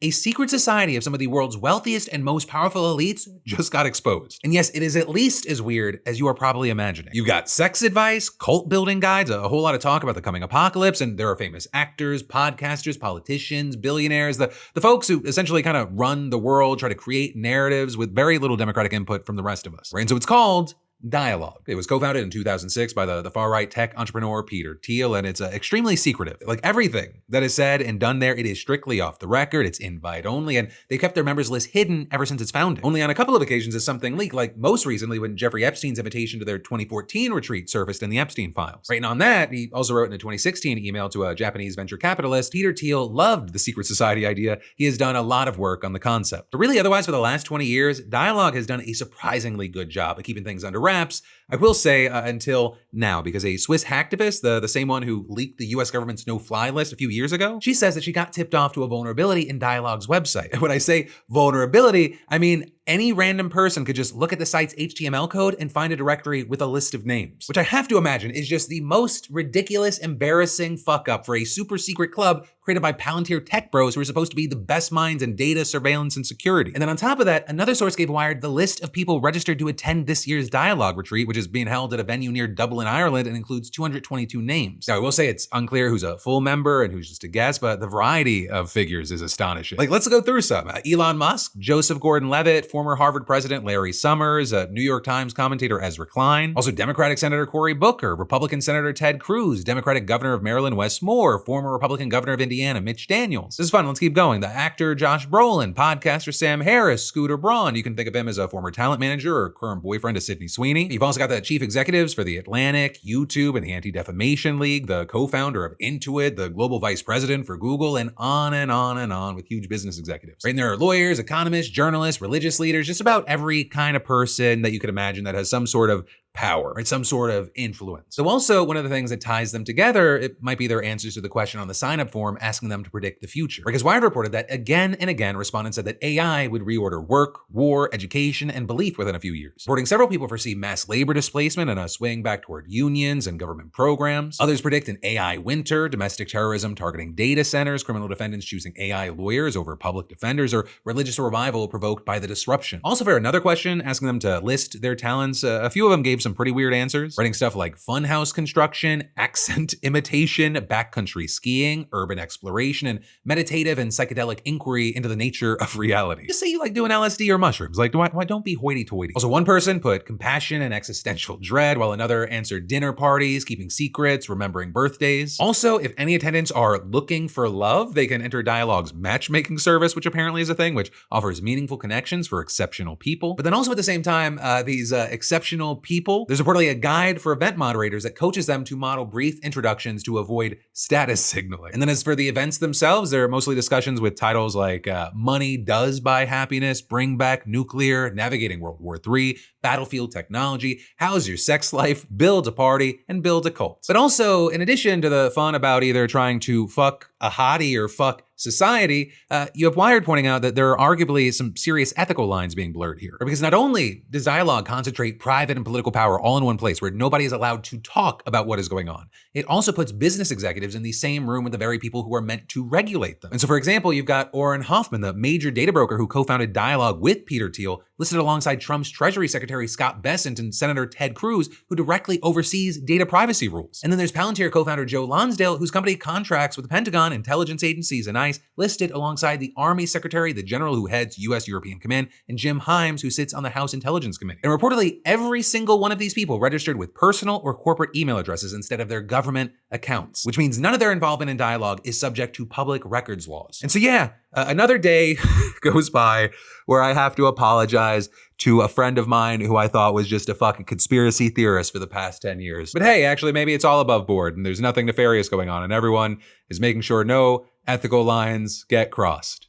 A secret society of some of the world's wealthiest and most powerful elites just got exposed. And yes, it is at least as weird as you are probably imagining. You've got sex advice, cult building guides, a whole lot of talk about the coming apocalypse, and there are famous actors, podcasters, politicians, billionaires, the folks who essentially kind of run the world, try to create narratives with very little democratic input from the rest of us. Right? And so it's called Dialog. It was co-founded in 2006 by the far-right tech entrepreneur Peter Thiel, and it's extremely secretive. Like everything that is said and done there, it is strictly off the record, it's invite only, and they kept their members list hidden ever since its founding. Only on a couple of occasions is something leaked, like most recently when Jeffrey Epstein's invitation to their 2014 retreat surfaced in the Epstein files. Right, and on that, he also wrote in a 2016 email to a Japanese venture capitalist, Peter Thiel loved the secret society idea. He has done a lot of work on the concept. But really, otherwise, for the last 20 years, Dialog has done a surprisingly good job of keeping things under wraps. I will say until now, because a Swiss hacktivist, the same one who leaked the US government's no-fly list a few years ago, she says that she got tipped off to a vulnerability in Dialog's website. And when I say vulnerability, I mean any random person could just look at the site's HTML code and find a directory with a list of names, which I have to imagine is just the most ridiculous, embarrassing fuck up for a super secret club created by Palantir tech bros who are supposed to be the best minds in data, surveillance, and security. And then on top of that, another source gave Wired the list of people registered to attend this year's Dialog retreat, which is being held at a venue near Dublin, Ireland, and includes 222 names. Now, I will say it's unclear who's a full member and who's just a guest, but the variety of figures is astonishing. Like, let's go through some. Elon Musk, Joseph Gordon-Levitt, former Harvard president Larry Summers, New York Times commentator Ezra Klein, also Democratic Senator Cory Booker, Republican Senator Ted Cruz, Democratic Governor of Maryland Wes Moore, former Republican Governor of Indiana Mitch Daniels. This is fun, let's keep going. The actor Josh Brolin, podcaster Sam Harris, Scooter Braun, you can think of him as a former talent manager or current boyfriend of Sydney Sweeney. You've also got the chief executives for The Atlantic, YouTube, and the Anti-Defamation League, the co-founder of Intuit, the global vice president for Google, and on and on and on with huge business executives. Right? And there are lawyers, economists, journalists, religious leaders, just about every kind of person that you could imagine that has some sort of power, right? Some sort of influence. So also one of the things that ties them together, it might be their answers to the question on the sign-up form asking them to predict the future. Because Wired reported that again and again, respondents said that AI would reorder work, war, education, and belief within a few years. Reporting several people foresee mass labor displacement and a swing back toward unions and government programs. Others predict an AI winter, domestic terrorism targeting data centers, criminal defendants choosing AI lawyers over public defenders, or religious revival provoked by the disruption. Also for another question, asking them to list their talents, a few of them gave some pretty weird answers, writing stuff like funhouse construction, accent imitation, backcountry skiing, urban exploration, and meditative and psychedelic inquiry into the nature of reality. Just say you like doing LSD or mushrooms. Like, why don't be hoity-toity? Also, one person put compassion and existential dread, while another answered dinner parties, keeping secrets, remembering birthdays. Also, if any attendants are looking for love, they can enter Dialog's matchmaking service, which apparently is a thing, which offers meaningful connections for exceptional people. But then also at the same time, these exceptional people, there's reportedly a guide for event moderators that coaches them to model brief introductions to avoid status signaling. And then as for the events themselves, they're mostly discussions with titles like Money Does Buy Happiness, Bring Back Nuclear, Navigating World War III, Battlefield Technology, How's Your Sex Life, Build a Party, and Build a Cult. But also, in addition to the fun about either trying to fuck a hottie or fuck society, you have Wired pointing out that there are arguably some serious ethical lines being blurred here. Because not only does Dialog concentrate private and political power all in one place where nobody is allowed to talk about what is going on, it also puts business executives in the same room with the very people who are meant to regulate them. And so for example, you've got Orrin Hoffman, the major data broker who co-founded Dialog with Peter Thiel, listed alongside Trump's Treasury Secretary Scott Bessent and Senator Ted Cruz, who directly oversees data privacy rules. And then there's Palantir co-founder Joe Lonsdale, whose company contracts with the Pentagon, intelligence agencies, and ICE, listed alongside the Army Secretary, the general who heads U.S. European Command, and Jim Himes, who sits on the House Intelligence Committee. And reportedly, every single one of these people registered with personal or corporate email addresses instead of their government accounts, which means none of their involvement in Dialog is subject to public records laws. And so yeah, another day goes by where I have to apologize to a friend of mine who I thought was just a fucking conspiracy theorist for the past 10 years. But hey, actually, maybe it's all above board and there's nothing nefarious going on and everyone is making sure no ethical lines get crossed.